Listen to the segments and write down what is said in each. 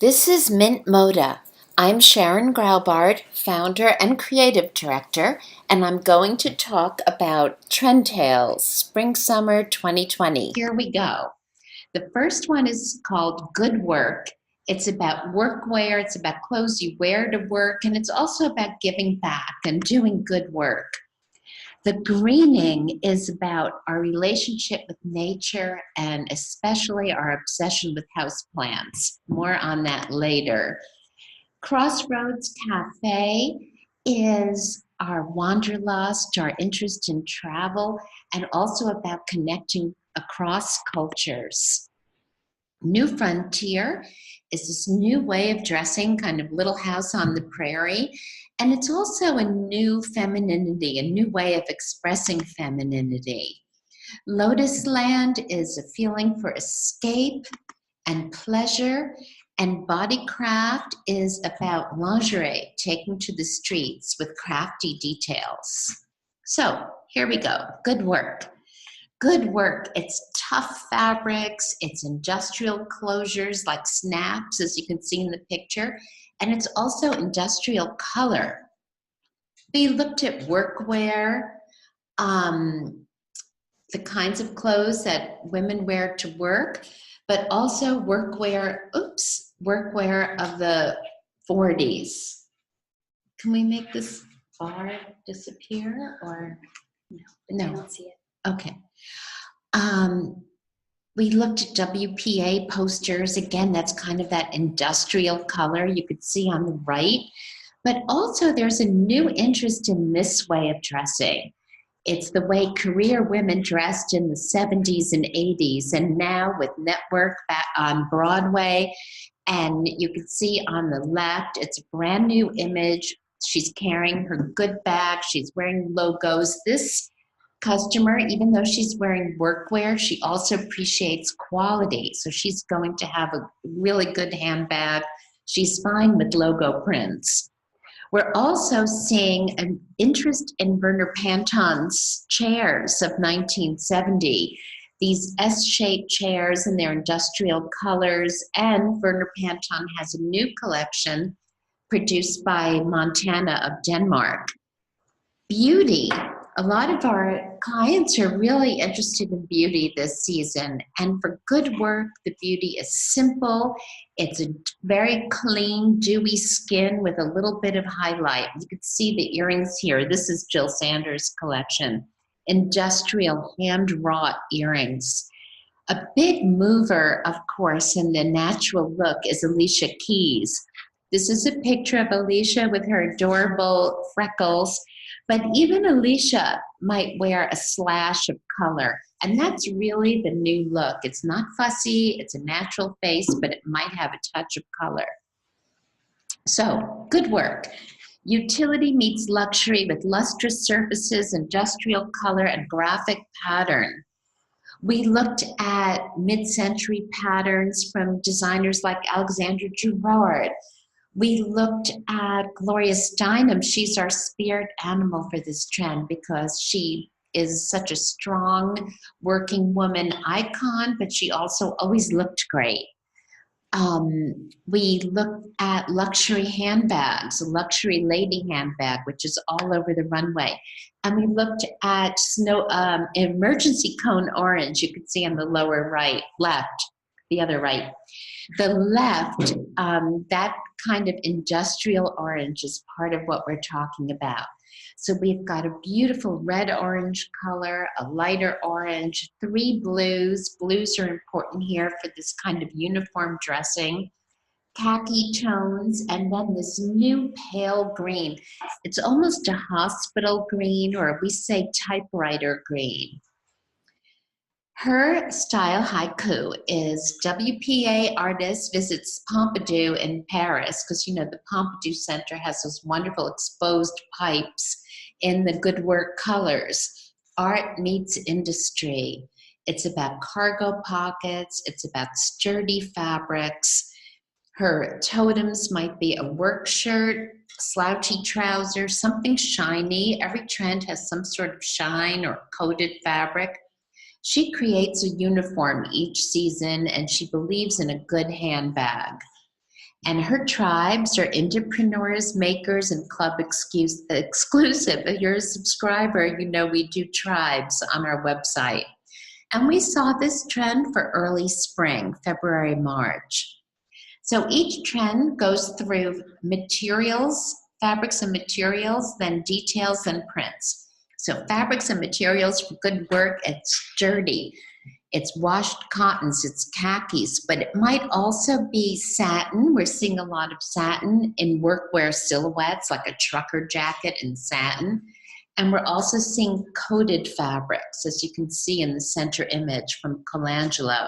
This is Mintmoda. I'm Sharon Graubard, founder and creative director, and I'm going to talk about Trendtales, Spring-Summer 2020. Here we go. The first one is called Good Work. It's about workwear, it's about clothes you wear to work, and it's also about giving back and doing good work. The greening is about our relationship with nature and especially our obsession with houseplants. More on that later. Crossroads Cafe is our wanderlust, our interest in travel, and also about connecting across cultures. New Frontier is this new way of dressing, kind of Little House on the Prairie. And it's also a new femininity, a new way of expressing femininity. Lotus Land is a feeling for escape and pleasure. And Bodycraft is about lingerie taken to the streets with crafty details. So here we go. Good work. Good work. It's tough fabrics. It's industrial closures like snaps, as you can see in the picture. And it's also industrial color. We looked at workwear, the kinds of clothes that women wear to work, but also workwear of the 40s. Can we make this bar disappear or no? I don't see it. Okay. We looked at WPA posters. Again, that's kind of that industrial color you could see on the right. But also there's a new interest in this way of dressing. It's the way career women dressed in the 70s and 80s, and now with Network on Broadway. And you can see on the left, it's a brand new image. She's carrying her good bag. She's wearing logos. This customer, even though she's wearing workwear, she also appreciates quality. So she's going to have a really good handbag. She's fine with logo prints. We're also seeing an interest in Werner Panton's chairs of 1970. These S-shaped chairs in their industrial colors, and Werner Panton has a new collection produced by Montana of Denmark. Beauty. A lot of our clients are really interested in beauty this season, and for good work, the beauty is simple. It's a very clean, dewy skin with a little bit of highlight. You can see the earrings here. This is Jill Sanders' collection. Industrial hand-wrought earrings. A big mover, of course, in the natural look is Alicia Keys. This is a picture of Alicia with her adorable freckles. But even Alicia might wear a slash of color, and that's really the new look. It's not fussy, it's a natural face, but it might have a touch of color. So, good work. Utility meets luxury with lustrous surfaces, industrial color, and graphic pattern. We looked at mid-century patterns from designers like Alexandra Girard. We looked at Gloria Steinem. She's our spirit animal for this trend because she is such a strong working woman icon, but she also always looked great. We looked at luxury handbags, a luxury lady handbag, which is all over the runway. And we looked at emergency cone orange, you could see on the lower right, left, the other right. The left, that kind of industrial orange is part of what we're talking about. So we've got a beautiful red-orange color, a lighter orange, 3 blues. Blues are important here for this kind of uniform dressing. Khaki tones, and then this new pale green. It's almost a hospital green, or we say typewriter green. Her style haiku is WPA artist visits Pompidou in Paris, because you know the Pompidou Center has those wonderful exposed pipes in the good work colors. Art meets industry. It's about cargo pockets. It's about sturdy fabrics. Her totems might be a work shirt, slouchy trousers, something shiny. Every trend has some sort of shine or coated fabric. She creates a uniform each season, and she believes in a good handbag. And her tribes are entrepreneurs, makers, and club exclusive. If you're a subscriber, you know we do tribes on our website. And we saw this trend for early spring, February, March. So each trend goes through materials, fabrics and materials, then details and prints. So fabrics and materials for good work, it's sturdy. It's washed cottons, it's khakis, but it might also be satin. We're seeing a lot of satin in workwear silhouettes, like a trucker jacket in satin. And we're also seeing coated fabrics, as you can see in the center image from Colangelo.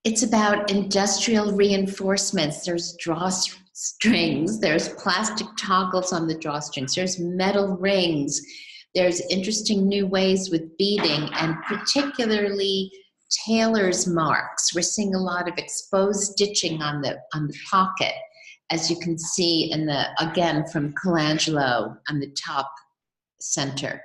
It's about industrial reinforcements. There's drawstrings, there's plastic toggles on the drawstrings, there's metal rings, there's interesting new ways with beading, and particularly tailor's marks. We're seeing a lot of exposed stitching on the pocket, as you can see in the, again, from Colangelo on the top center.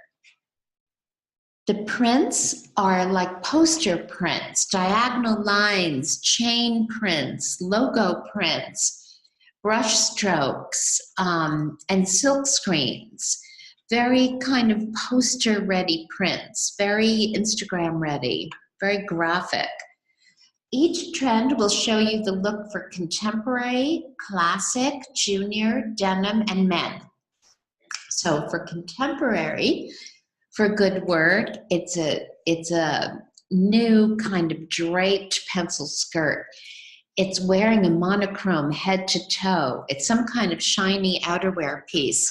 The prints are like poster prints, diagonal lines, chain prints, logo prints, brush strokes, and silk screens. Very kind of poster-ready prints, very Instagram-ready, very graphic. Each trend will show you the look for contemporary, classic, junior, denim, and men. So for contemporary, for good work, it's a new kind of draped pencil skirt. It's wearing a monochrome head to toe. It's some kind of shiny outerwear piece.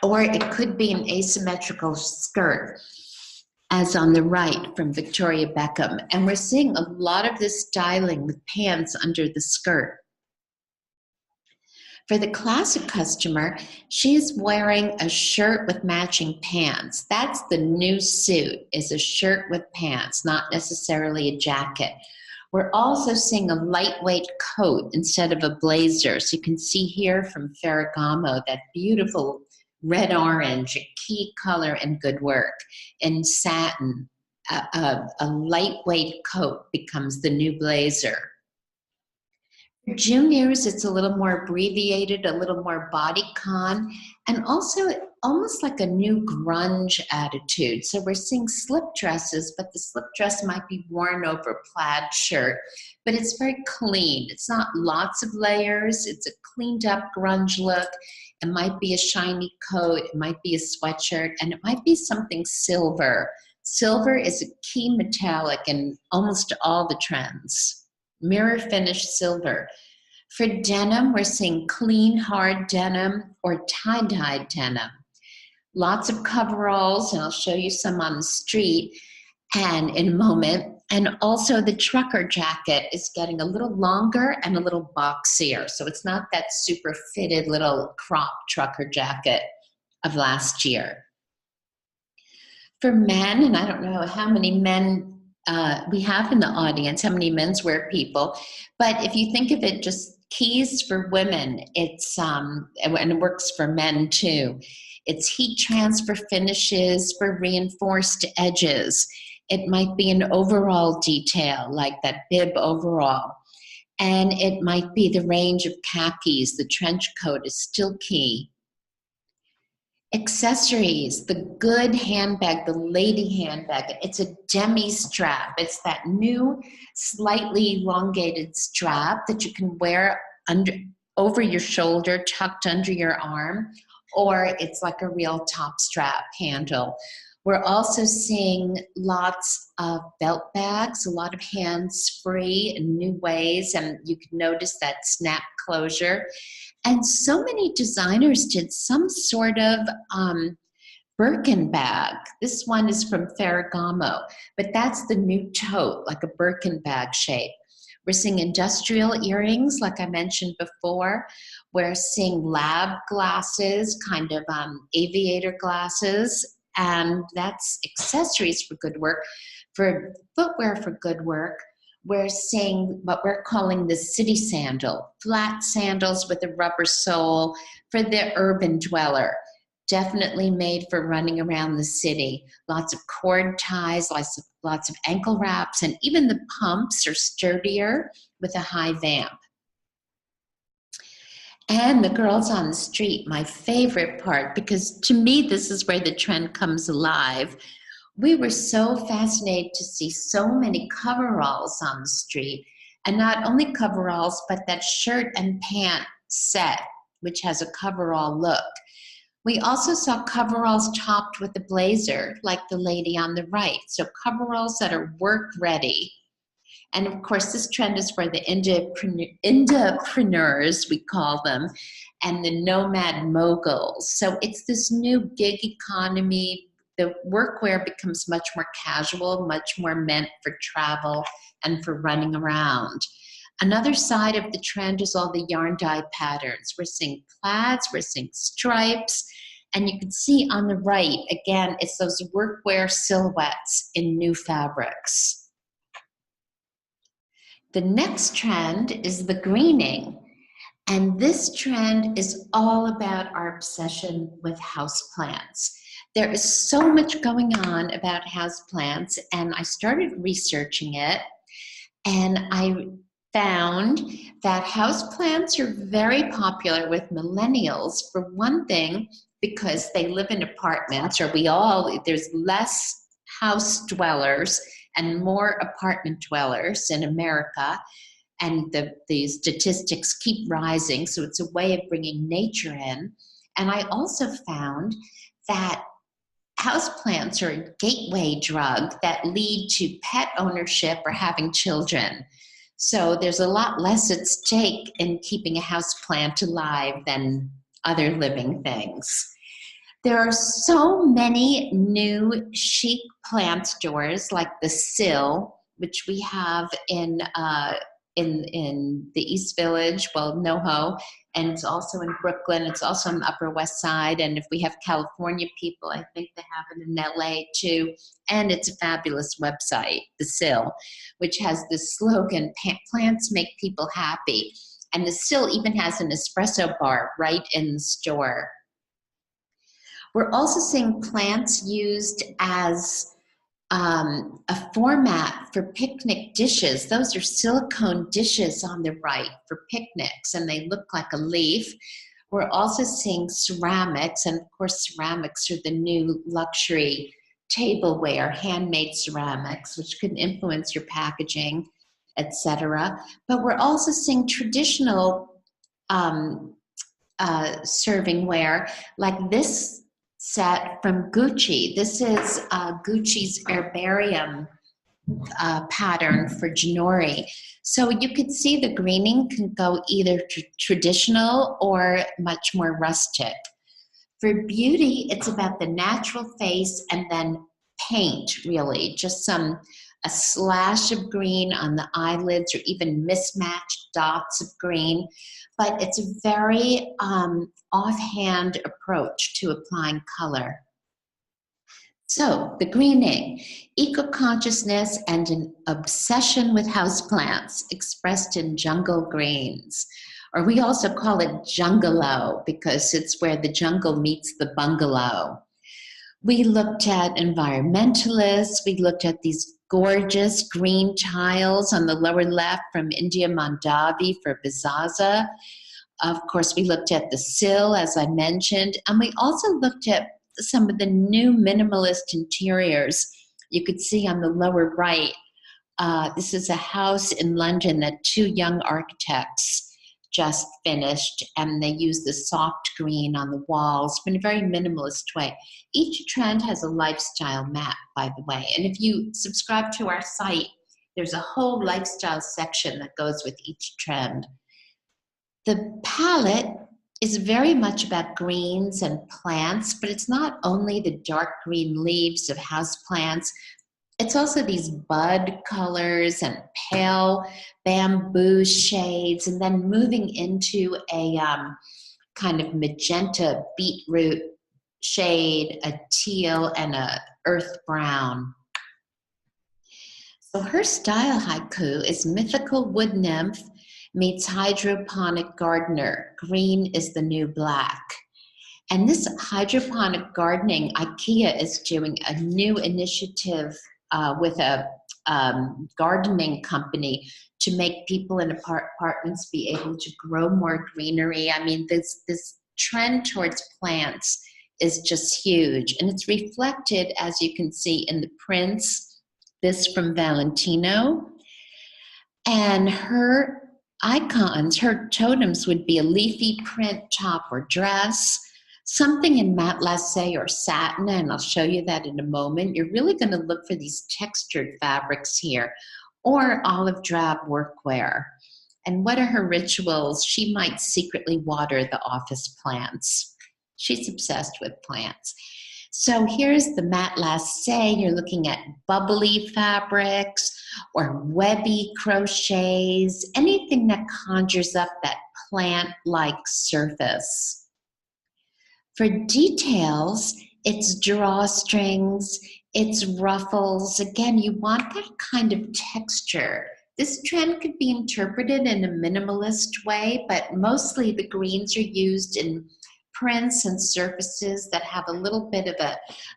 Or it could be an asymmetrical skirt, as on the right from Victoria Beckham. And we're seeing a lot of this styling with pants under the skirt. For the classic customer, she's wearing a shirt with matching pants. That's the new suit, is a shirt with pants, not necessarily a jacket. We're also seeing a lightweight coat instead of a blazer. So you can see here from Ferragamo, that beautiful red-orange, a key color and good work. In satin, a lightweight coat becomes the new blazer. For juniors, it's a little more abbreviated, a little more bodycon, and also almost like a new grunge attitude. So we're seeing slip dresses, but the slip dress might be worn over a plaid shirt, but it's very clean. It's not lots of layers. It's a cleaned up grunge look. It might be a shiny coat, it might be a sweatshirt, and it might be something silver. Silver is a key metallic in almost all the trends. Mirror finished silver. For denim, we're seeing clean, hard denim or tie-dyed denim. Lots of coveralls, and I'll show you some on the street and in a moment. And also the trucker jacket is getting a little longer and a little boxier. So it's not that super fitted little crop trucker jacket of last year. For men, and I don't know how many men we have in the audience, how many menswear people, but if you think of it just keys for women, it's, and it works for men too. It's heat transfer finishes for reinforced edges. It might be an overall detail, like that bib overall. And it might be the range of khakis. The trench coat is still key. Accessories, the good handbag, the lady handbag. It's a demi strap. It's that new, slightly elongated strap that you can wear over your shoulder, tucked under your arm, or it's like a real top strap handle. We're also seeing lots of belt bags, a lot of hands-free in new ways, and you can notice that snap closure. And so many designers did some sort of Birkin bag. This one is from Ferragamo, but that's the new tote, like a Birkin bag shape. We're seeing industrial earrings, like I mentioned before. We're seeing lab glasses, kind of aviator glasses, and that's accessories for good work. For footwear for good work, we're seeing what we're calling the city sandal, flat sandals with a rubber sole for the urban dweller. Definitely made for running around the city. Lots of cord ties, lots of ankle wraps, and even the pumps are sturdier with a high vamp. And the girls on the street, my favorite part, because to me, this is where the trend comes alive. We were so fascinated to see so many coveralls on the street, and not only coveralls, but that shirt and pant set, which has a coverall look. We also saw coveralls topped with a blazer, like the lady on the right. So coveralls that are work ready. And of course, this trend is for the indepreneurs, we call them, and the nomad moguls. So it's this new gig economy. The workwear becomes much more casual, much more meant for travel and for running around. Another side of the trend is all the yarn dye patterns. We're seeing plaids, we're seeing stripes, and you can see on the right, again, it's those workwear silhouettes in new fabrics. The next trend is the greening. And this trend is all about our obsession with houseplants. There is so much going on about houseplants, and I started researching it, and I found that houseplants are very popular with millennials, for one thing, because they live in apartments, or there's less house dwellers and more apartment dwellers in America, and the statistics keep rising, so it's a way of bringing nature in. And I also found that houseplants are a gateway drug that lead to pet ownership or having children. So there's a lot less at stake in keeping a houseplant alive than other living things. There are so many new chic plant stores like the Sill, which we have in the East Village, well, NoHo, and it's also in Brooklyn. It's also on the Upper West Side. And if we have California people, I think they have it in LA too. And it's a fabulous website, the Sill, which has this slogan, plants make people happy. And the Sill even has an espresso bar right in the store. We're also seeing plants used as a format for picnic dishes. Those are silicone dishes on the right for picnics, and they look like a leaf. We're also seeing ceramics, and of course, ceramics are the new luxury tableware, handmade ceramics, which can influence your packaging, etc. But we're also seeing traditional servingware, like this set from Gucci. This is Gucci's herbarium pattern for Janori. So you could see the greening can go either traditional or much more rustic. For beauty, it's about the natural face and then paint, really, just a slash of green on the eyelids or even mismatched dots of green. But it's a very offhand approach to applying color. So the greening, eco-consciousness and an obsession with houseplants expressed in jungle greens. Or we also call it jungalow because it's where the jungle meets the bungalow. We looked at environmentalists. We looked at these gorgeous green tiles on the lower left from India Mandavi for Bizaza. Of course, we looked at the Sill, as I mentioned, and we also looked at some of the new minimalist interiors. You could see on the lower right, this is a house in London that two young architects just finished, and they use the soft green on the walls in a very minimalist way. Each trend has a lifestyle map, by the way, and if you subscribe to our site, there's a whole lifestyle section that goes with each trend. The palette is very much about greens and plants, but it's not only the dark green leaves of houseplants. It's also these bud colors and pale bamboo shades, and then moving into a kind of magenta beetroot shade, a teal, and a earth brown. So her style haiku is mythical wood nymph meets hydroponic gardener. Green is the new black. And this hydroponic gardening, IKEA is doing a new initiative with a gardening company to make people in apartments be able to grow more greenery. I mean, this trend towards plants is just huge. And it's reflected, as you can see, in the prints, this from Valentino. And her icons, her totems would be a leafy print top or dress, something in matte lace or satin, and I'll show you that in a moment. You're really going to look for these textured fabrics here, or olive drab workwear. And what are her rituals? She might secretly water the office plants. She's obsessed with plants. So here's the matte lace. You're looking at bubbly fabrics or webby crochets, anything that conjures up that plant-like surface. For details, it's drawstrings, it's ruffles. Again, you want that kind of texture. This trend could be interpreted in a minimalist way, but mostly the greens are used in prints and surfaces that have a little bit of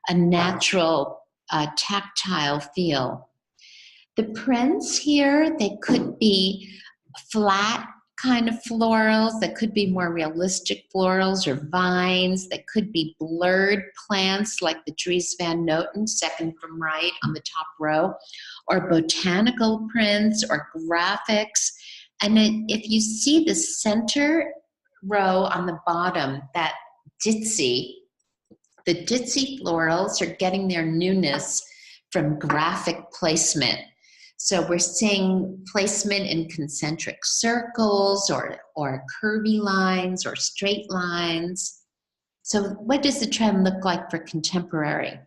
a natural tactile feel. The prints here, they could be flat kind of florals, that could be more realistic florals or vines, that could be blurred plants like the Dries Van Noten, second from right on the top row, or botanical prints or graphics. And if you see the center row on the bottom, that ditzy, the ditzy florals are getting their newness from graphic placement. So we're seeing placement in concentric circles or curvy lines or straight lines. So what does the trend look like for contemporary?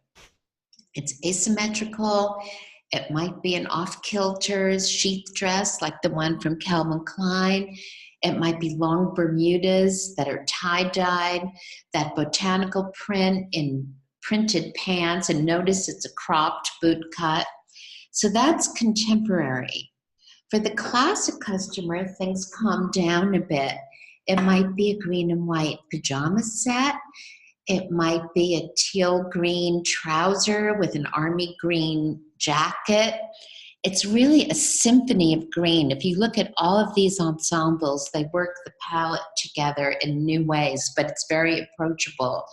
It's asymmetrical. It might be an off-kilters sheath dress like the one from Calvin Klein. It might be long Bermudas that are tie-dyed, that botanical print in printed pants, and notice it's a cropped boot cut. So that's contemporary. For the classic customer, things calm down a bit. It might be a green and white pajama set. It might be a teal green trouser with an army green jacket. It's really a symphony of green. If you look at all of these ensembles, they work the palette together in new ways, but it's very approachable.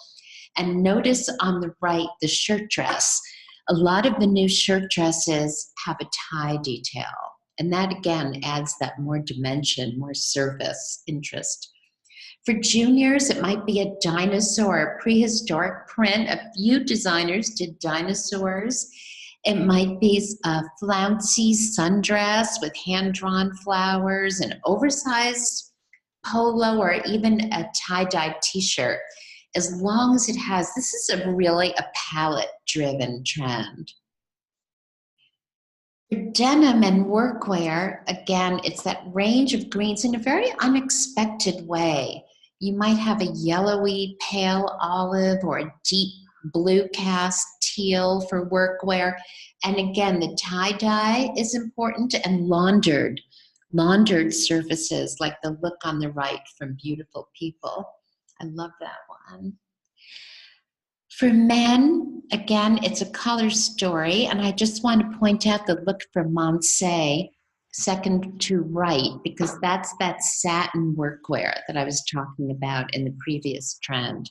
And notice on the right, the shirt dress. A lot of the new shirt dresses have a tie detail. And that, again, adds that more dimension, more surface interest. For juniors, it might be a dinosaur, a prehistoric print. A few designers did dinosaurs. It might be a flouncy sundress with hand-drawn flowers, an oversized polo, or even a tie-dye t-shirt. As long as it has, this is really a palette-driven trend. For denim and workwear, again, it's that range of greens in a very unexpected way. You might have a yellowy pale olive or a deep blue cast teal for workwear. And again, the tie-dye is important, and laundered surfaces like the look on the right from Beautiful People. I love that one. For men, again, it's a color story, and I just want to point out the look for Monse, second to right, because that's that satin workwear that I was talking about in the previous trend.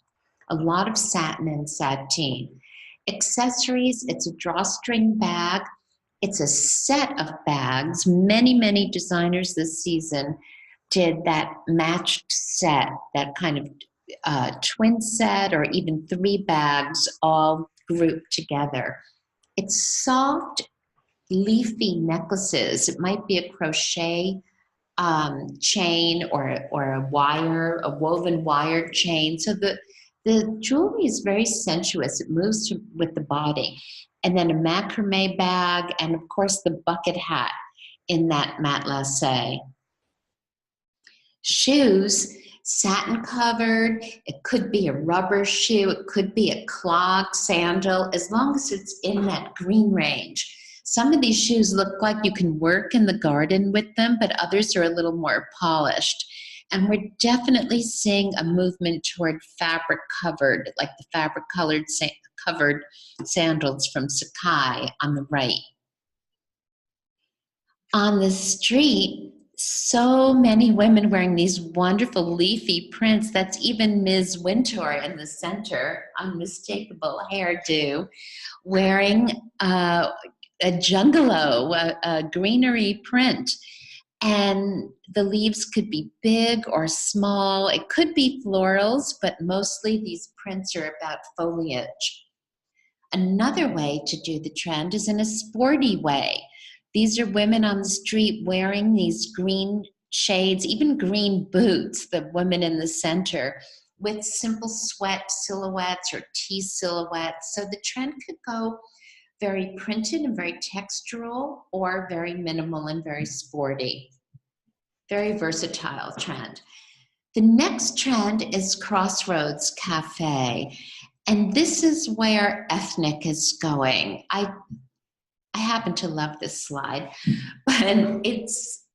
A lot of satin and sateen. Accessories, it's a drawstring bag. It's a set of bags. Many designers this season did that matched set, that kind of twin set, or even 3 bags all grouped together. It's soft, leafy necklaces. It might be a crochet chain or a woven wire chain. So the jewelry is very sensuous. It moves with the body. And then a macrame bag, and of course the bucket hat in that matte lace. Shoes, satin covered, it could be a rubber shoe, it could be a clog sandal, as long as it's in that green range. Some of these shoes look like you can work in the garden with them, but others are a little more polished. And we're definitely seeing a movement toward fabric covered, like the fabric covered sandals from Sakai on the right. On the street, so many women wearing these wonderful leafy prints. That's even Ms. Wintour in the center, unmistakable hairdo, wearing a jungalow, a greenery print. And the leaves could be big or small. It could be florals, but mostly these prints are about foliage. Another way to do the trend is in a sporty way. These are women on the street wearing these green shades, even green boots, the women in the center, with simple sweat silhouettes or T silhouettes. So the trend could go very printed and very textural, or very minimal and very sporty. Very versatile trend. The next trend is Crossroads Cafe. And this is where ethnic is going. I happen to love this slide, but it's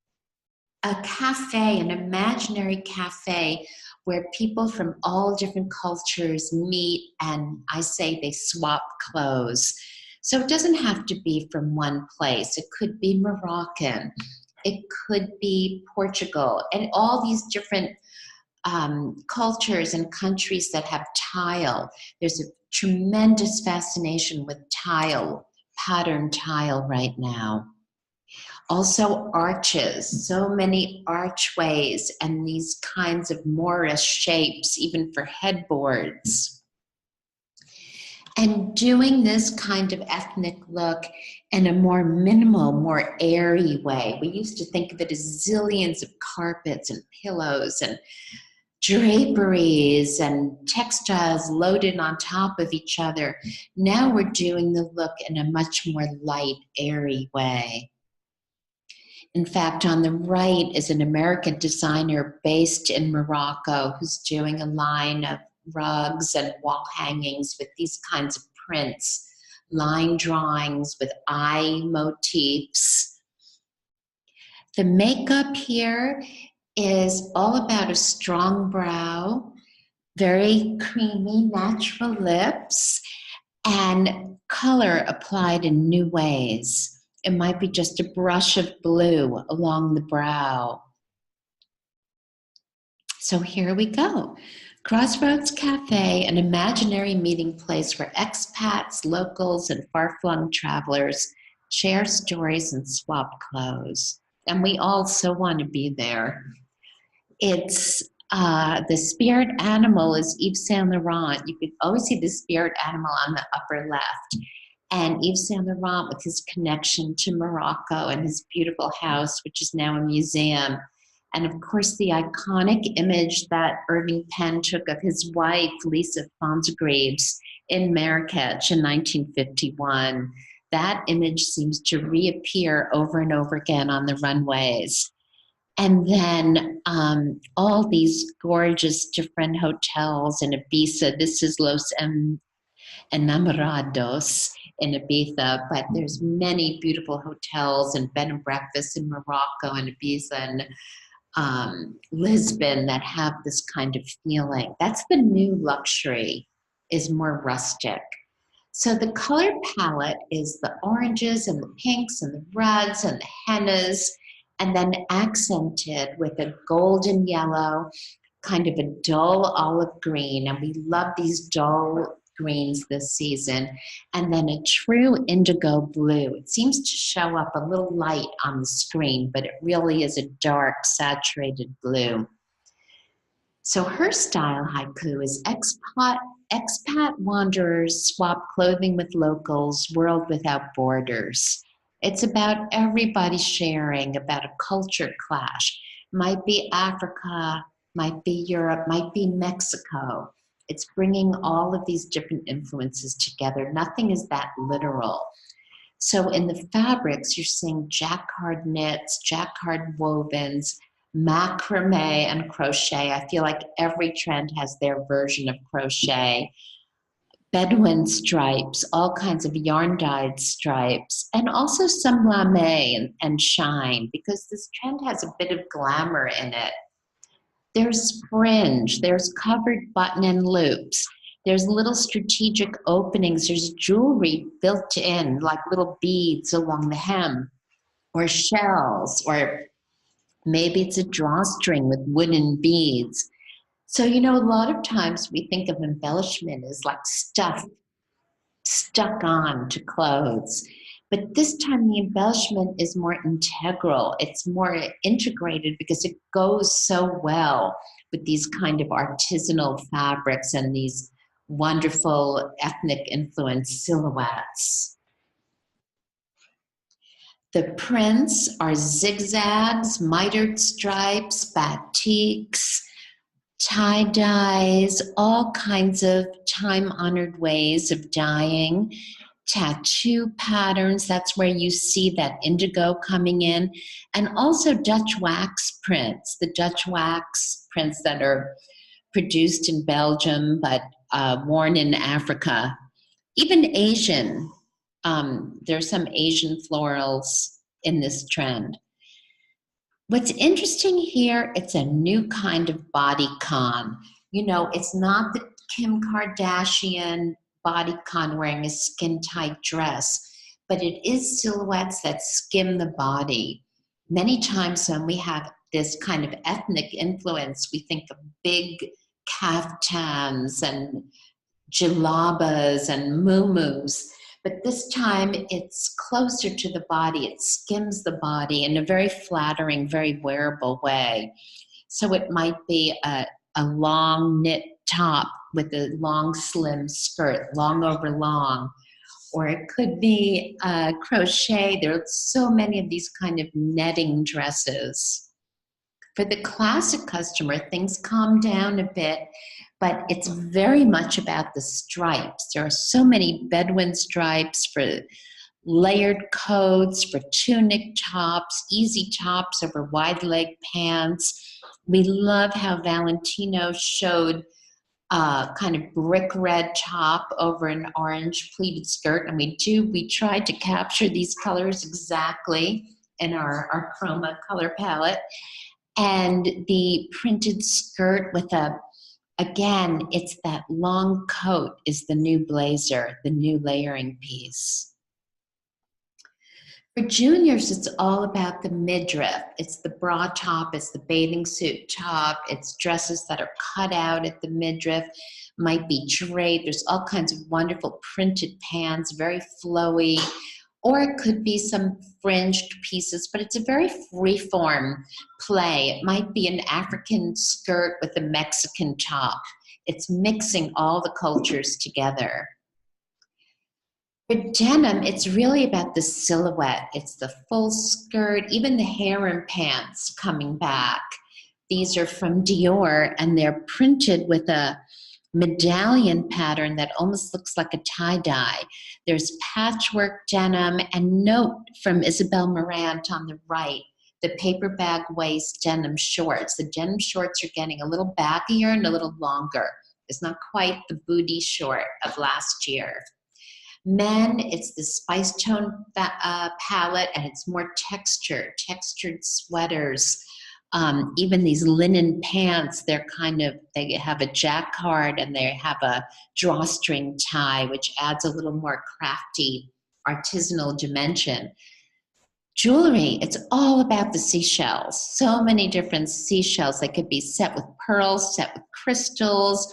a cafe, an imaginary cafe where people from all different cultures meet, and I say they swap clothes. So it doesn't have to be from one place. It could be Moroccan, it could be Portugal, and all these different cultures and countries that have tile. There's a tremendous fascination with tile, pattern tile right now. Also arches, so many archways and these kinds of Moorish shapes, even for headboards. And doing this kind of ethnic look in a more minimal, more airy way. We used to think of it as zillions of carpets and pillows and draperies and textiles loaded on top of each other. Now we're doing the look in a much more light, airy way. In fact, on the right is an American designer based in Morocco who's doing a line of rugs and wall hangings with these kinds of prints, line drawings with eye motifs. The makeup here is all about a strong brow, very creamy, natural lips, and color applied in new ways. It might be just a brush of blue along the brow. So here we go. Crossroads Cafe, an imaginary meeting place where expats, locals, and far-flung travelers share stories and swap clothes. And we all so want to be there. It's the spirit animal is Yves Saint Laurent. You could always see the spirit animal on the upper left. And Yves Saint Laurent, with his connection to Morocco and his beautiful house, which is now a museum. And of course, the iconic image that Irving Penn took of his wife, Lisa Fontgrives, in Marrakech in 1951. That image seems to reappear over and over again on the runways. And then all these gorgeous different hotels in Ibiza. This is Los Enamorados in Ibiza, but there's many beautiful hotels and bed and breakfasts in Morocco and Ibiza and Lisbon that have this kind of feeling. That's the new luxury, is more rustic. So the color palette is the oranges and the pinks and the reds and the hennas, and then accented with a golden yellow, kind of a dull olive green. And we love these dull greens this season. And then a true indigo blue. It seems to show up a little light on the screen, but it really is a dark, saturated blue. So her style haiku is expat wanderers swap clothing with locals, world without borders. It's about everybody sharing, about a culture clash. Might be Africa, might be Europe, might be Mexico. It's bringing all of these different influences together. Nothing is that literal. So in the fabrics, you're seeing jacquard knits, jacquard wovens, macrame and crochet. I feel like every trend has their version of crochet. Bedouin stripes, all kinds of yarn-dyed stripes, and also some lame and shine, because this trend has a bit of glamour in it. There's fringe, there's covered button and loops, there's little strategic openings, there's jewelry built in, like little beads along the hem. or shells, or maybe it's a drawstring with wooden beads. So, you know, a lot of times we think of embellishment as like stuff stuck on to clothes. But this time the embellishment is more integral. It's more integrated because it goes so well with these kind of artisanal fabrics and these wonderful ethnic influence silhouettes. The prints are zigzags, mitered stripes, batiks, tie-dyes, all kinds of time-honored ways of dyeing, tattoo patterns, that's where you see that indigo coming in, and also Dutch wax prints, the Dutch wax prints that are produced in Belgium but worn in Africa. Even Asian, there's some Asian florals in this trend. What's interesting here, it's a new kind of bodycon. You know, it's not the Kim Kardashian bodycon wearing a skin-tight dress, but it is silhouettes that skim the body. Many times when we have this kind of ethnic influence, we think of big kaftans and jalabas and muumuus. But this time it's closer to the body. It skims the body in a very flattering, very wearable way. So it might be a long knit top with a long slim skirt, long over long, or it could be crochet. There are so many of these kind of netting dresses. For the classic customer, things calm down a bit, but it's very much about the stripes. There are so many Bedouin stripes for layered coats, for tunic tops, easy tops over wide leg pants. We love how Valentino showed kind of brick red top over an orange pleated skirt. And we tried to capture these colors exactly in our chroma color palette. And the printed skirt with again, it's that long coat is the new blazer, the new layering piece. For juniors, it's all about the midriff. It's the bra top, it's the bathing suit top, it's dresses that are cut out at the midriff, might be draped. There's all kinds of wonderful printed pants, very flowy, or it could be some fringed pieces, but it's a very free-form play. It might be an African skirt with a Mexican top. It's mixing all the cultures together. For denim, it's really about the silhouette. It's the full skirt, even the harem pants coming back. These are from Dior, and they're printed with a medallion pattern that almost looks like a tie-dye. There's patchwork denim, and note from Isabel Marant on the right, the paper bag waist denim shorts. The denim shorts are getting a little baggier and a little longer. It's not quite the booty short of last year. Men, it's the spice tone palette, and it's more textured sweaters. Even these linen pants, they have a jacquard and they have a drawstring tie, which adds a little more crafty, artisanal dimension. Jewelry, it's all about the seashells. So many different seashells. They could be set with pearls, set with crystals,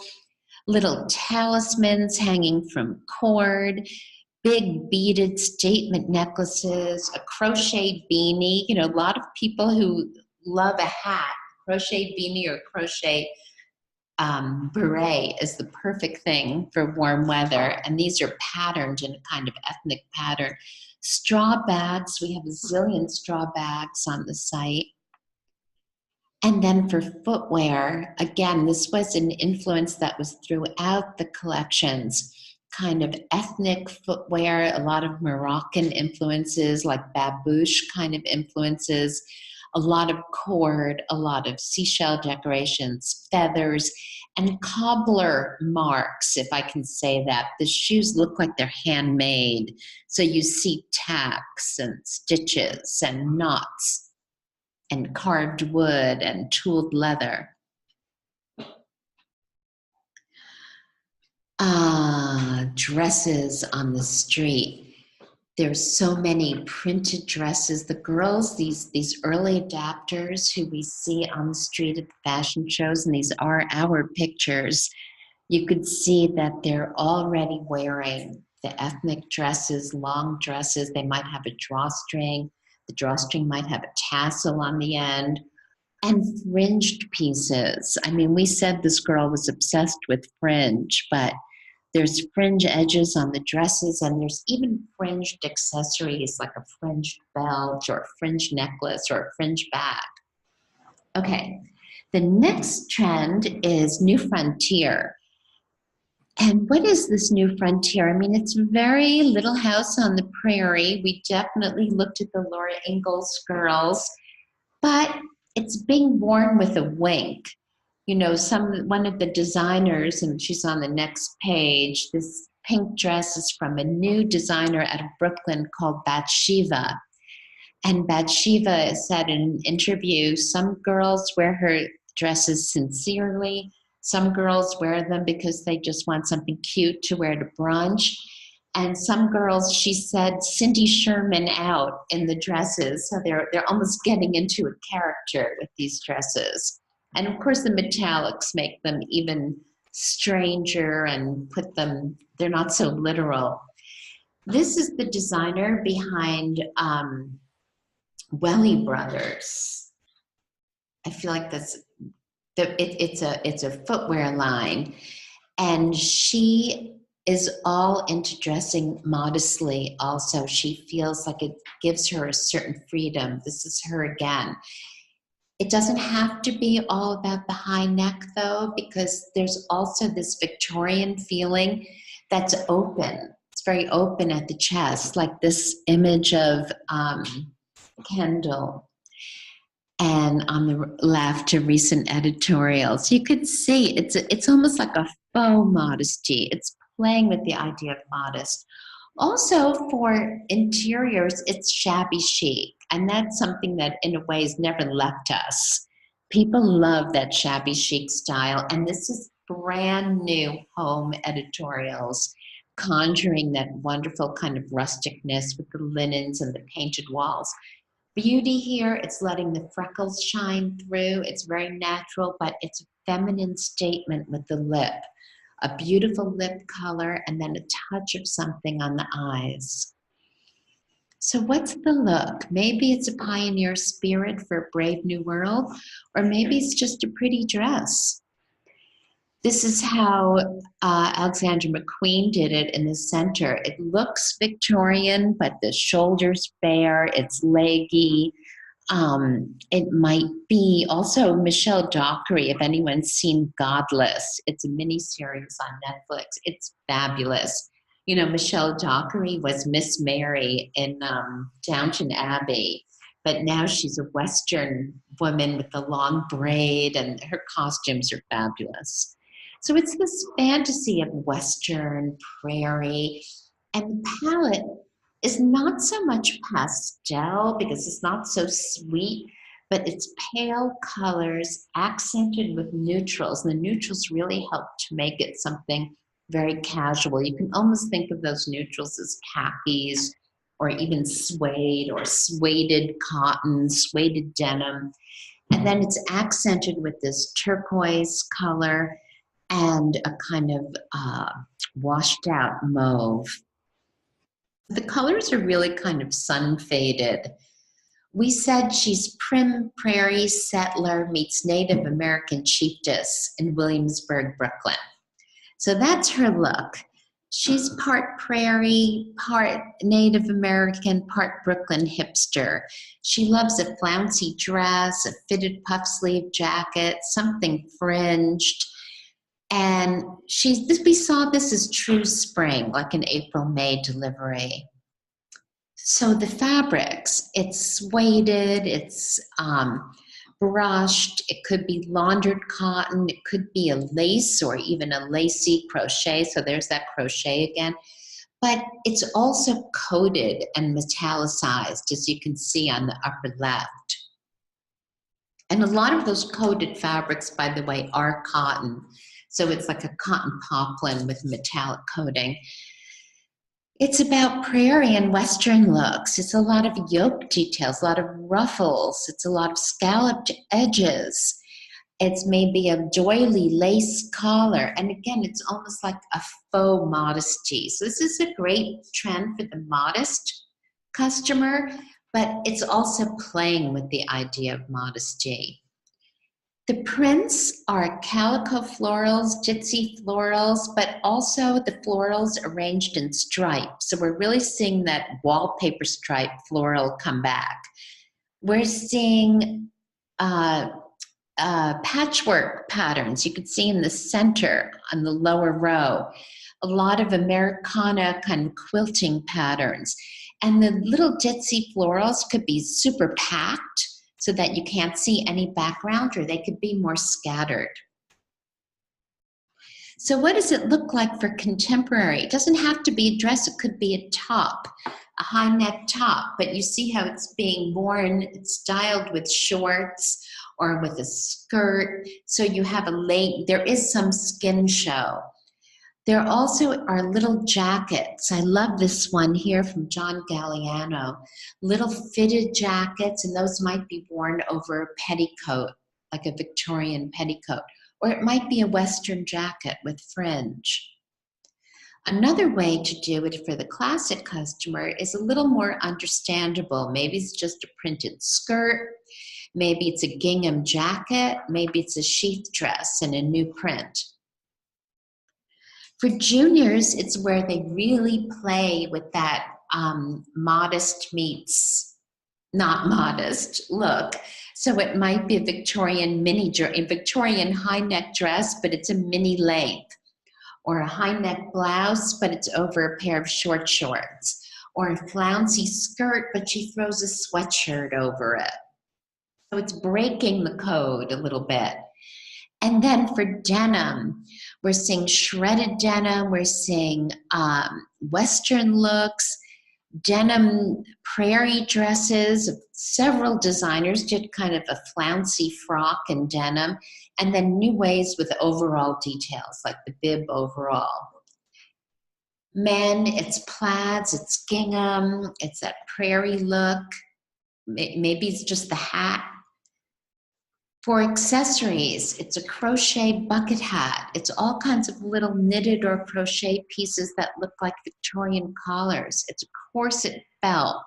little talismans hanging from cord, big beaded statement necklaces, a crochet beanie. You know, a lot of people who love a hat, crochet beanie or crochet beret is the perfect thing for warm weather. And these are patterned in a kind of ethnic pattern. Straw bags, we have a zillion straw bags on the site. And then for footwear, again, this was an influence that was throughout the collections, kind of ethnic footwear, a lot of Moroccan influences, like babouche kind of influences, a lot of cord, a lot of seashell decorations, feathers, and cobbler marks, if I can say that. The shoes look like they're handmade. So you see tacks and stitches and knots and carved wood and tooled leather. Dresses on the street. There's so many printed dresses. The girls, these early adapters who we see on the street at the fashion shows, and these are our pictures, you could see that they're already wearing the ethnic dresses, long dresses. They might have a drawstring. The drawstring might have a tassel on the end, and fringed pieces. I mean, we said this girl was obsessed with fringe, but there's fringe edges on the dresses, and there's even fringed accessories like a fringed belt or a fringed necklace or a fringe bag. Okay, the next trend is New Frontier. And what is this New Frontier? I mean, it's very Little House on the Prairie. We definitely looked at the Laura Ingalls girls, but it's being worn with a wink. You know, one of the designers, and she's on the next page, this pink dress is from a new designer out of Brooklyn called Bathsheba. And Bathsheba said in an interview, some girls wear her dresses sincerely. Some girls wear them because they just want something cute to wear to brunch. And some girls, she said, Cindy Sherman out in the dresses. So they're almost getting into a character with these dresses. And of course, the metallics make them even stranger and put them, they're not so literal. This is the designer behind Welly Brothers. I feel like it's a footwear line. And she is all into dressing modestly also. She feels like it gives her a certain freedom. This is her again. It doesn't have to be all about the high neck though, because there's also this Victorian feeling that's open. It's very open at the chest, like this image of Kendall. And on the left, a recent editorials. You could see it's almost like a faux modesty. It's playing with the idea of modest. Also for interiors, it's shabby chic. And that's something that in a way has never left us. People love that shabby chic style. And this is brand new home editorials, conjuring that wonderful kind of rusticness with the linens and the painted walls. Beauty here, it's letting the freckles shine through. It's very natural, but it's a feminine statement with the lip. A beautiful lip color and then a touch of something on the eyes. So what's the look? Maybe it's a pioneer spirit for a brave new world, or maybe it's just a pretty dress. This is how Alexandra McQueen did it in the center. It looks Victorian, but the shoulders bare, it's leggy. It might be also Michelle Dockery, if anyone's seen Godless. It's a miniseries on Netflix. It's fabulous. You know, Michelle Dockery was Miss Mary in Downton Abbey, but now she's a Western woman with the long braid, and her costumes are fabulous. So it's this fantasy of Western, prairie, and the palette is not so much pastel because it's not so sweet, but it's pale colors accented with neutrals. And the neutrals really help to make it something very casual. You can almost think of those neutrals as khakis or even suede or sueded cotton, sueded denim. And then it's accented with this turquoise color and a kind of washed out mauve. The colors are really kind of sun faded. We said she's prim prairie settler meets Native American chiefess in Williamsburg, Brooklyn. So that's her look. She's part prairie, part Native American, part Brooklyn hipster. She loves a flouncy dress, a fitted puff sleeve jacket, something fringed. And we saw this as true spring, like an April-May delivery. So the fabrics, it's sueded, it's brushed, it could be laundered cotton, it could be a lace or even a lacy crochet, so there's that crochet again. But it's also coated and metallicized, as you can see on the upper left. And a lot of those coated fabrics, by the way, are cotton. So it's like a cotton poplin with metallic coating. It's about prairie and Western looks. It's a lot of yoke details, a lot of ruffles. It's a lot of scalloped edges. It's maybe a doily lace collar. And again, it's almost like a faux modesty. So this is a great trend for the modest customer, but it's also playing with the idea of modesty. The prints are calico florals, gypsy florals, but also the florals arranged in stripes. So we're really seeing that wallpaper stripe floral come back. We're seeing patchwork patterns. You can see in the center on the lower row, a lot of Americana kind of quilting patterns. And the little gypsy florals could be super packed so that you can't see any background, or they could be more scattered. So what does it look like for contemporary? It doesn't have to be a dress, it could be a top, a high neck top, but you see how it's being worn, it's styled with shorts or with a skirt. So you have there is some skin show. There also are little jackets. I love this one here from John Galliano. Little fitted jackets, and those might be worn over a petticoat, like a Victorian petticoat, or it might be a Western jacket with fringe. Another way to do it for the classic customer is a little more understandable. Maybe it's just a printed skirt, maybe it's a gingham jacket, maybe it's a sheath dress in a new print. For juniors, it's where they really play with that modest meets not modest look. So it might be a Victorian a Victorian high neck dress, but it's a mini length, or a high neck blouse, but it's over a pair of short shorts, or a flouncy skirt, but she throws a sweatshirt over it. So it's breaking the code a little bit. And then for denim, we're seeing shredded denim, we're seeing Western looks, denim prairie dresses. Several designers did kind of a flouncy frock in denim, and then new ways with overall details, like the bib overall. Men, it's plaids, it's gingham, it's that prairie look. Maybe it's just the hat. For accessories, it's a crochet bucket hat. It's all kinds of little knitted or crochet pieces that look like Victorian collars. It's a corset belt.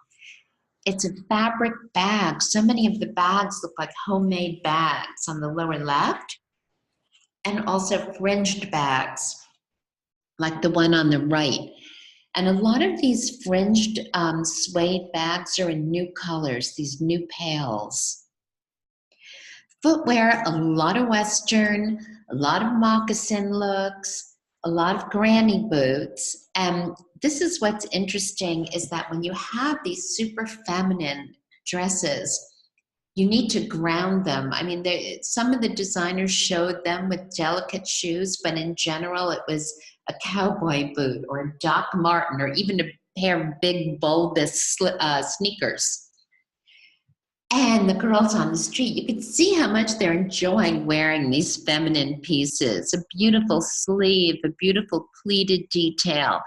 It's a fabric bag. So many of the bags look like homemade bags on the lower left, and also fringed bags, like the one on the right. And a lot of these fringed suede bags are in new colors, these new pales. Footwear, a lot of Western, a lot of moccasin looks, a lot of granny boots. And this is what's interesting, is that when you have these super feminine dresses, you need to ground them. I mean, some of the designers showed them with delicate shoes, but in general, it was a cowboy boot or a Doc Marten or even a pair of big bulbous sneakers. And the girls on the street, you could see how much they're enjoying wearing these feminine pieces. A beautiful sleeve, a beautiful pleated detail.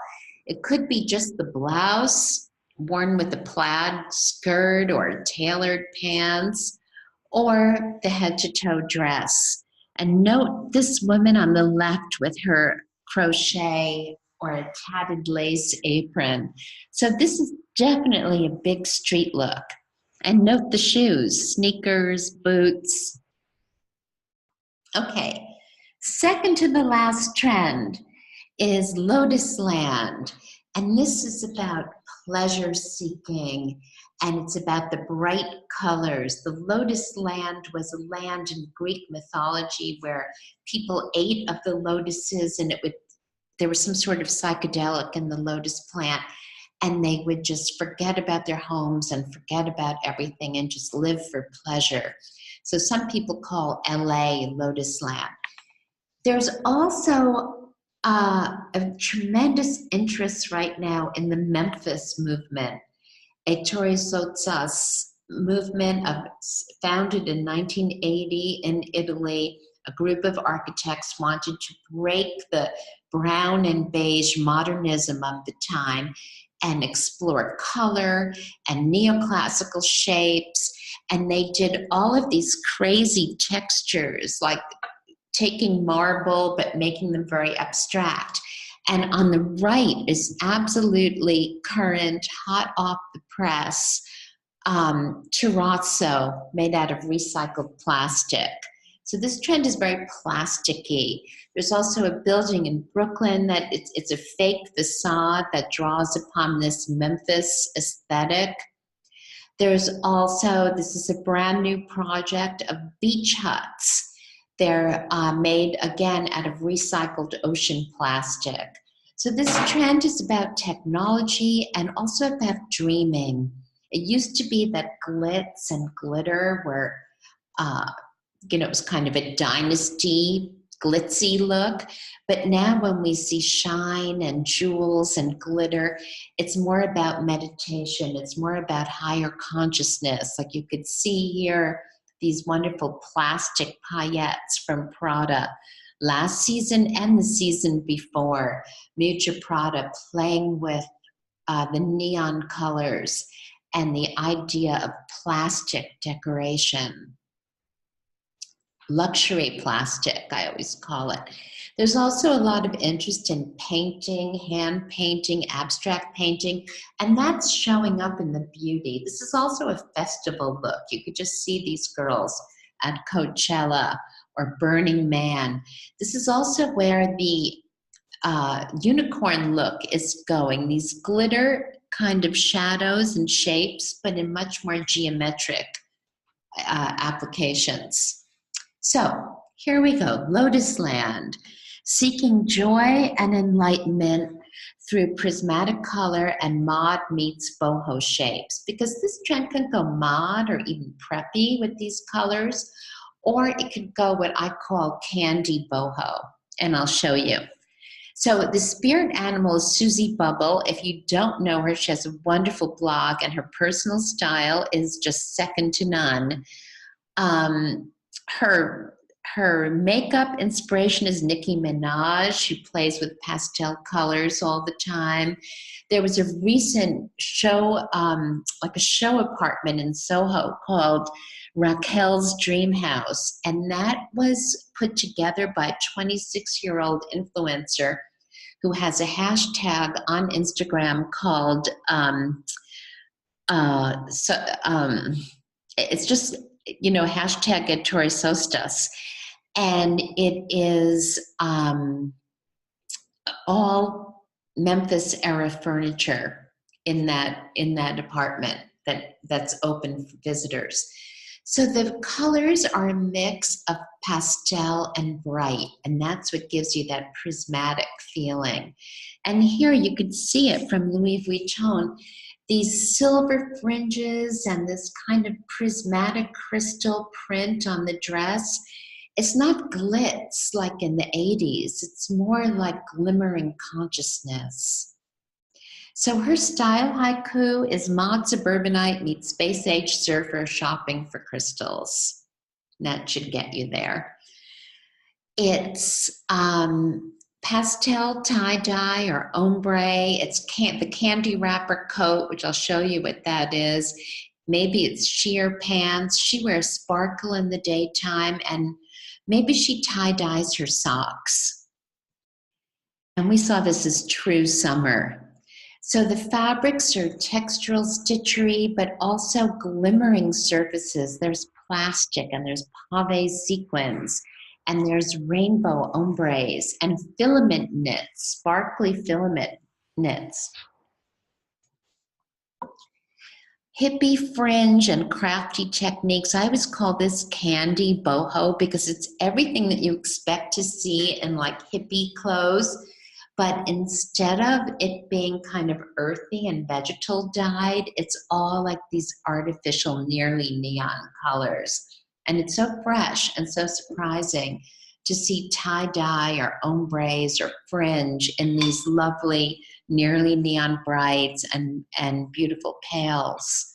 It could be just the blouse worn with a plaid skirt or tailored pants, or the head to toe dress. And note this woman on the left with her crochet or a tatted lace apron. So this is definitely a big street look. And note the shoes, sneakers, boots. Okay, second to the last trend is Lotus Land. And this is about pleasure seeking, and it's about the bright colors. The Lotus Land was a land in Greek mythology where people ate of the lotuses, and there was some sort of psychedelic in the lotus plant, and they would just forget about their homes and forget about everything and just live for pleasure. So some people call LA Lotus Land. There's also a tremendous interest right now in the Memphis movement, a Ettore Sozza's movement founded in 1980 in Italy. A group of architects wanted to break the brown and beige modernism of the time and explored color and neoclassical shapes. And they did all of these crazy textures, like taking marble but making them very abstract. And on the right is absolutely current, hot off the press, terrazzo made out of recycled plastic. So this trend is very plasticky. There's also a building in Brooklyn that it's a fake facade that draws upon this Memphis aesthetic. There's also, this is a brand new project of beach huts. They're made again out of recycled ocean plastic. So this trend is about technology and also about dreaming. It used to be that glitz and glitter were, it was kind of a dynasty, glitzy look. But now when we see shine and jewels and glitter, it's more about meditation. It's more about higher consciousness. Like you could see here, these wonderful plastic paillettes from Prada last season and the season before. Miuccia Prada playing with the neon colors and the idea of plastic decoration. Luxury plastic, I always call it. There's also a lot of interest in painting, hand painting, abstract painting, and that's showing up in the beauty. This is also a festival look. You could just see these girls at Coachella or Burning Man. This is also where the unicorn look is going. These glitter kind of shadows and shapes, but in much more geometric applications. So here we go, Lotus Land, seeking joy and enlightenment through prismatic color and mod meets boho shapes, because this trend can go mod or even preppy with these colors, or it could go what I call candy boho, and I'll show you. So the spirit animal is Susie Bubble. If you don't know her, she has a wonderful blog, and her personal style is just second to none. Her makeup inspiration is Nicki Minaj. She plays with pastel colors all the time. There was a recent show, like a show apartment in Soho called Raquel's Dream House, and that was put together by a 26-year-old influencer who has a hashtag on Instagram called, it's just, hashtag Ettore Sostas. And it is all Memphis era furniture in that apartment that's open for visitors. So the colors are a mix of pastel and bright, and that's what gives you that prismatic feeling. And here you could see it from Louis Vuitton, these silver fringes and this kind of prismatic crystal print on the dress. It's not glitz like in the 80s. It's more like glimmering consciousness. So her style haiku is mod suburbanite meets space age surfer shopping for crystals. That should get you there. It's pastel tie-dye or ombre. It's the candy wrapper coat, which I'll show you what that is. Maybe it's sheer pants. She wears sparkle in the daytime, and maybe she tie-dyes her socks. And we saw this as true summer. So the fabrics are textural stitchery, but also glimmering surfaces. There's plastic, and there's pave sequins, and there's rainbow ombres, and filament knits, sparkly filament knits. Hippie fringe and crafty techniques. I always call this candy boho because it's everything that you expect to see in like hippie clothes, but instead of it being kind of earthy and vegetal dyed, it's all like these artificial, nearly neon colors. And it's so fresh and so surprising to see tie-dye or ombres or fringe in these lovely, nearly neon brights and beautiful pales.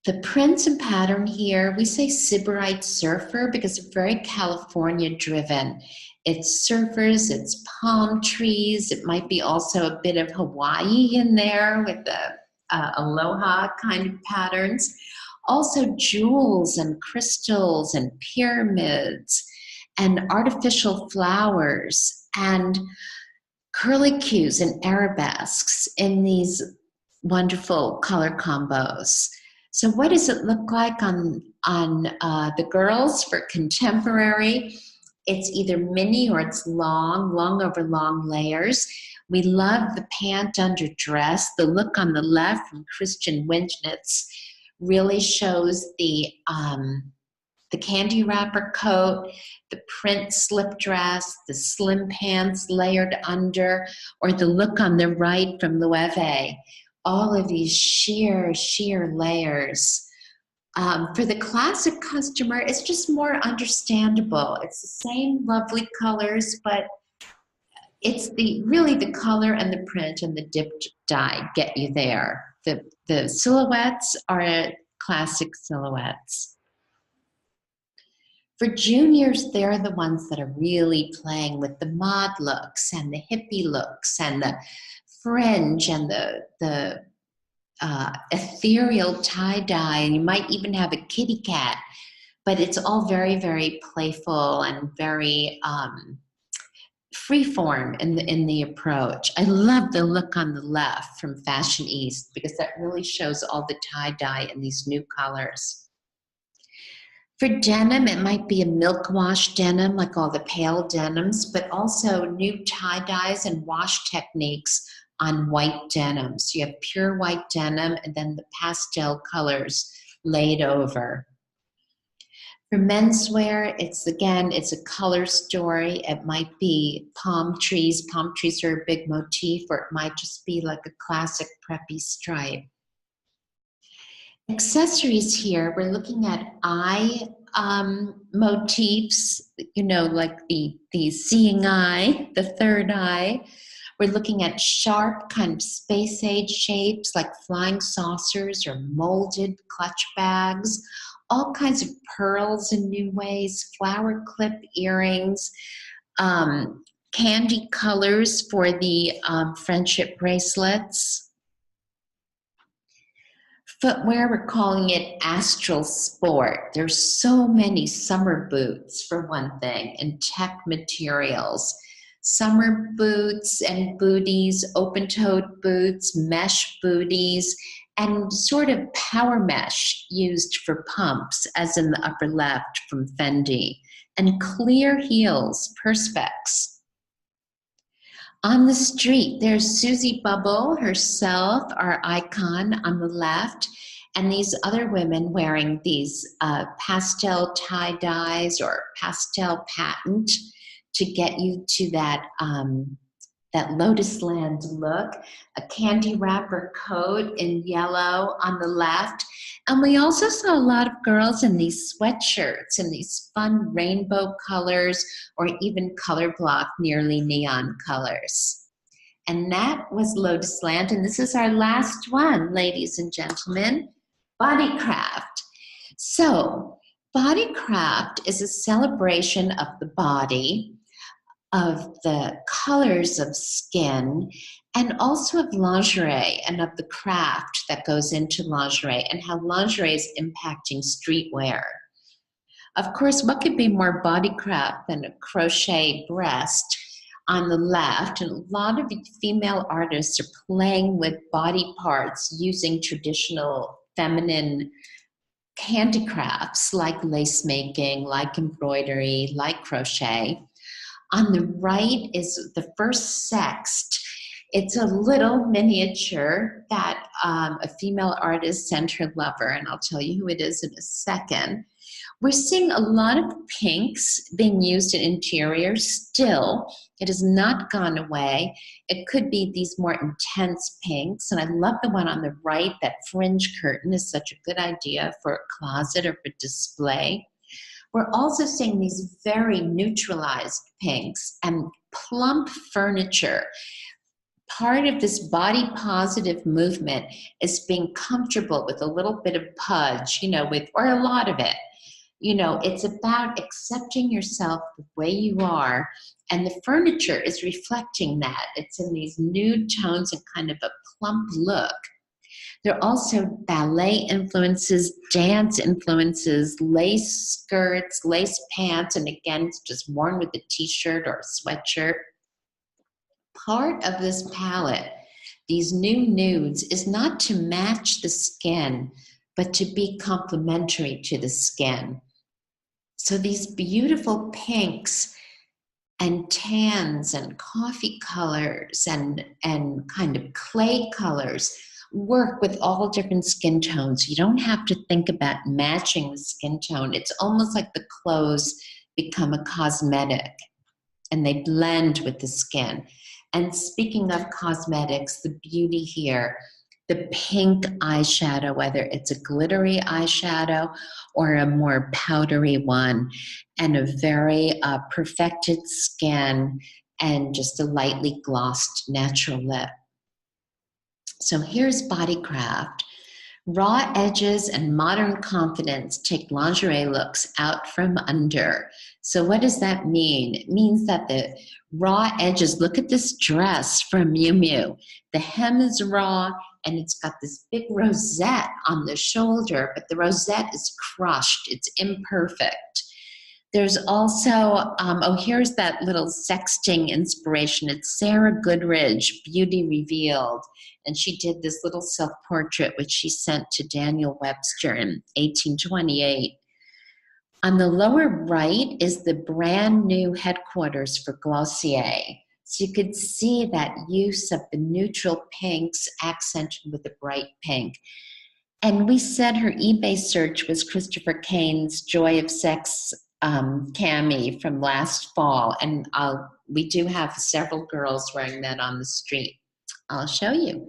The prints and pattern here, we say Sybarite surfer because it's very California driven. It's surfers, it's palm trees. It might be also a bit of Hawaii in there with the aloha kind of patterns. Also jewels and crystals and pyramids and artificial flowers and curlicues and arabesques in these wonderful color combos. So what does it look like on the girls for contemporary? It's either mini or it's long over long layers. We love the pant under dress. The look on the left from Christian Winchnitz really shows the candy wrapper coat, the print slip dress, the slim pants layered under, or the look on the right from Loewe. All of these sheer layers. For the classic customer, it's just more understandable. It's the same lovely colors, but it's really the color and the print and the dipped dye get you there. The silhouettes are classic silhouettes. For juniors, they're the ones that are really playing with the mod looks and the hippie looks and the fringe and the ethereal tie-dye, and you might even have a kitty cat, but it's all very, very playful and very freeform in the approach. I love the look on the left from Fashion East because that really shows all the tie-dye in these new colors. For denim, it might be a milk wash denim, like all the pale denims, but also new tie-dyes and wash techniques on white denim. So you have pure white denim and then the pastel colors laid over. For menswear, it's a color story. It might be palm trees. Palm trees are a big motif, or it might just be like a classic preppy stripe. Accessories here, we're looking at eye motifs, like the seeing eye, the third eye. We're looking at sharp kind of space age shapes like flying saucers or molded clutch bags, all kinds of pearls in new ways, flower clip earrings, candy colors for the friendship bracelets. Footwear, we're calling it astral sport. There's so many summer boots, for one thing, and tech materials. Summer boots and booties, open-toed boots, mesh booties, and sort of power mesh used for pumps, as in the upper left from Fendi, and clear heels, perspex. On the street, there's Susie Bubble herself, our icon on the left, and these other women wearing these pastel tie-dyes or pastel patent to get you to that Lotus Land look, a candy wrapper coat in yellow on the left. And we also saw a lot of girls in these sweatshirts and these fun rainbow colors or even color block nearly neon colors. And that was Lotus Land. And this is our last one, ladies and gentlemen, Bodycraft. So Bodycraft is a celebration of the body, of the colors of skin, and also of lingerie and of the craft that goes into lingerie and how lingerie is impacting streetwear. Of course, what could be more bodycraft than a crochet breast on the left? And a lot of female artists are playing with body parts using traditional feminine handicrafts like lace making, like embroidery, like crochet. On the right is the first sext. It's a little miniature that a female artist sent her lover, and I'll tell you who it is in a second. We're seeing a lot of pinks being used in interiors still. It has not gone away. It could be these more intense pinks, and I love the one on the right. That fringe curtain is such a good idea for a closet or for display. We're also seeing these very neutralized pinks and plump furniture. Part of this body positive movement is being comfortable with a little bit of pudge, or a lot of it. You know, it's about accepting yourself the way you are, and the furniture is reflecting that. It's in these nude tones and kind of a plump look. There are also ballet influences, dance influences, lace skirts, lace pants, and again, it's just worn with a t-shirt or a sweatshirt. Part of this palette, these new nudes, is not to match the skin, but to be complementary to the skin. So these beautiful pinks and tans and coffee colors and kind of clay colors work with all different skin tones. You don't have to think about matching the skin tone. It's almost like the clothes become a cosmetic and they blend with the skin. And speaking of cosmetics, the beauty here, the pink eyeshadow, whether it's a glittery eyeshadow or a more powdery one, and a very perfected skin and just a lightly glossed natural lip. So here's Bodycraft. Raw edges and modern confidence take lingerie looks out from under. So what does that mean? It means that the raw edges, look at this dress from Miu Miu. The hem is raw and it's got this big rosette on the shoulder, but the rosette is crushed, it's imperfect. There's also, here's that little sexting inspiration. It's Sarah Goodridge, Beauty Revealed. And she did this little self-portrait, which she sent to Daniel Webster in 1828. On the lower right is the brand new headquarters for Glossier. So you could see that use of the neutral pinks accented with the bright pink. And we said her eBay search was Christopher Kane's Joy of Sex cami from last fall. And we do have several girls wearing that on the street. I'll show you.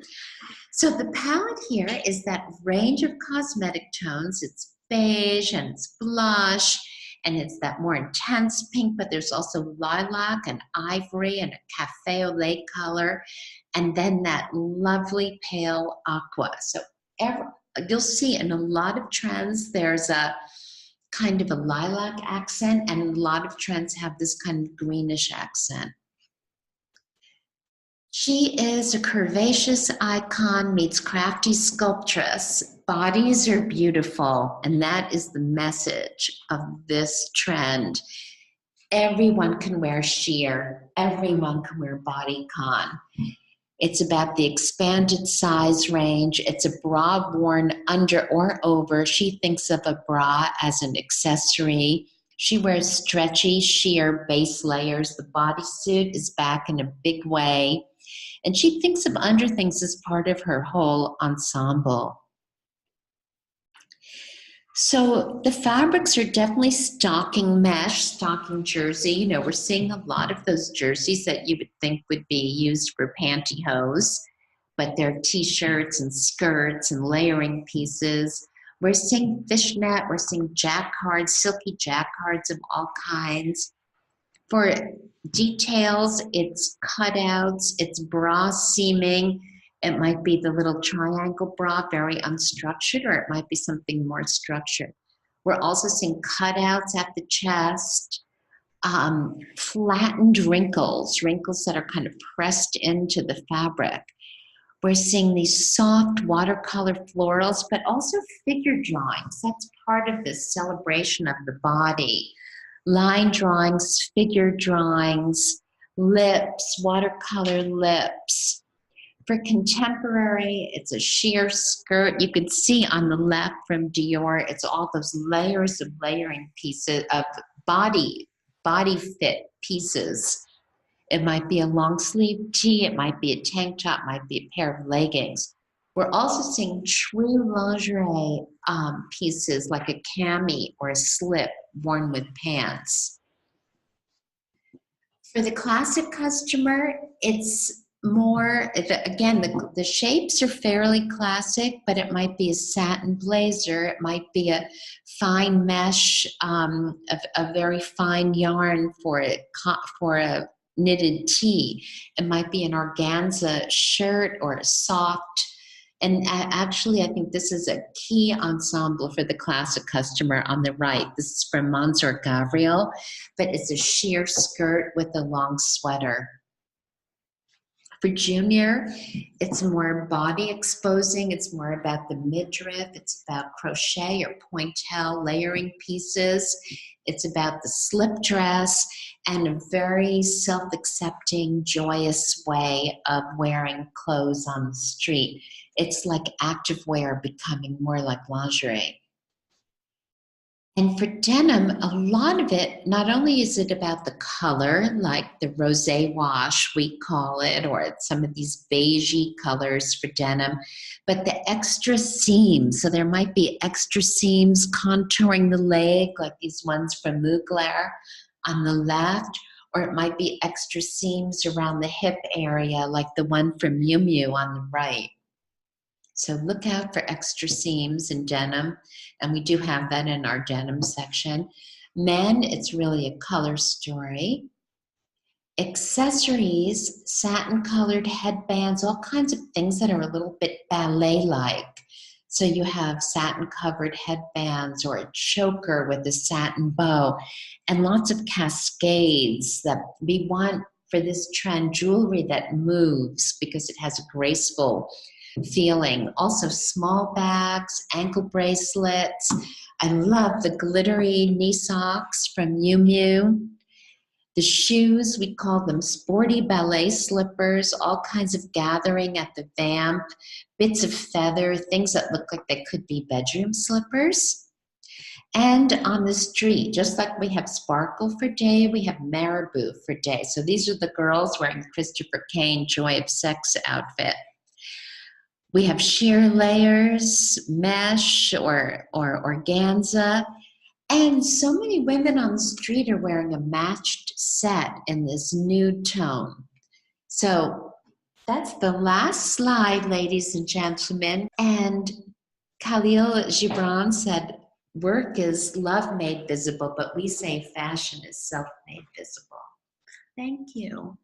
So the palette here is that range of cosmetic tones. It's beige and it's blush and it's that more intense pink, but there's also lilac and ivory and a cafe au lait color, and then that lovely pale aqua. So you'll see in a lot of trends, there's a kind of a lilac accent, and a lot of trends have this kind of greenish accent. She is a curvaceous icon meets crafty sculptress. Bodies are beautiful, and that is the message of this trend. Everyone can wear sheer. Everyone can wear bodycon. It's about the expanded size range. It's a bra worn under or over. She thinks of a bra as an accessory. She wears stretchy, sheer base layers. The bodysuit is back in a big way. And she thinks of underthings as part of her whole ensemble. So the fabrics are definitely stocking mesh, stocking jersey. You know, we're seeing a lot of those jerseys that you would think would be used for pantyhose, but they're t-shirts and skirts and layering pieces. We're seeing fishnet, we're seeing jacquards, silky jacquards of all kinds. For details, it's cutouts, it's bra seaming. It might be the little triangle bra, very unstructured, or it might be something more structured. We're also seeing cutouts at the chest, flattened wrinkles that are kind of pressed into the fabric. We're seeing these soft watercolor florals, but also figure drawings. That's part of this celebration of the body. Line drawings, figure drawings, lips, watercolor lips. For contemporary, it's a sheer skirt. You can see on the left from Dior, it's all those layers of layering pieces of body fit pieces. It might be a long sleeve tee, it might be a tank top, it might be a pair of leggings. We're also seeing true lingerie pieces like a cami or a slip worn with pants. For the classic customer, it's more, again, the shapes are fairly classic, but it might be a satin blazer, it might be a fine mesh, a very fine yarn for a knitted tee. It might be an organza shirt or a soft And actually, I think this is a key ensemble for the classic customer on the right. This is from Monsieur Gabriel, but it's a sheer skirt with a long sweater. For junior, it's more body exposing. It's more about the midriff. It's about crochet or pointelle layering pieces. It's about the slip dress and a very self-accepting, joyous way of wearing clothes on the street. It's like activewear becoming more like lingerie. And for denim, a lot of it, not only is it about the color, like the rosé wash, we call it, or some of these beigey colors for denim, but the extra seams. So there might be extra seams contouring the leg, like these ones from Mugler on the left, or it might be extra seams around the hip area, like the one from Miu Miu on the right. So look out for extra seams in denim, and we do have that in our denim section. Men, it's really a color story. Accessories, satin-colored headbands, all kinds of things that are a little bit ballet-like. So you have satin-covered headbands or a choker with a satin bow, and lots of cascades that we want for this trend, jewelry that moves because it has a graceful feeling. Also small bags, ankle bracelets. I love the glittery knee socks from Miu Miu. The shoes, we call them sporty ballet slippers, all kinds of gathering at the vamp, bits of feather, things that look like they could be bedroom slippers. And on the street, just like we have sparkle for day, we have marabou for day. So these are the girls wearing Christopher Kane Joy of Sex outfit. We have sheer layers, mesh, or organza. And so many women on the street are wearing a matched set in this nude tone. So that's the last slide, ladies and gentlemen. And Khalil Gibran said, work is love made visible, but we say fashion is self-made visible. Thank you.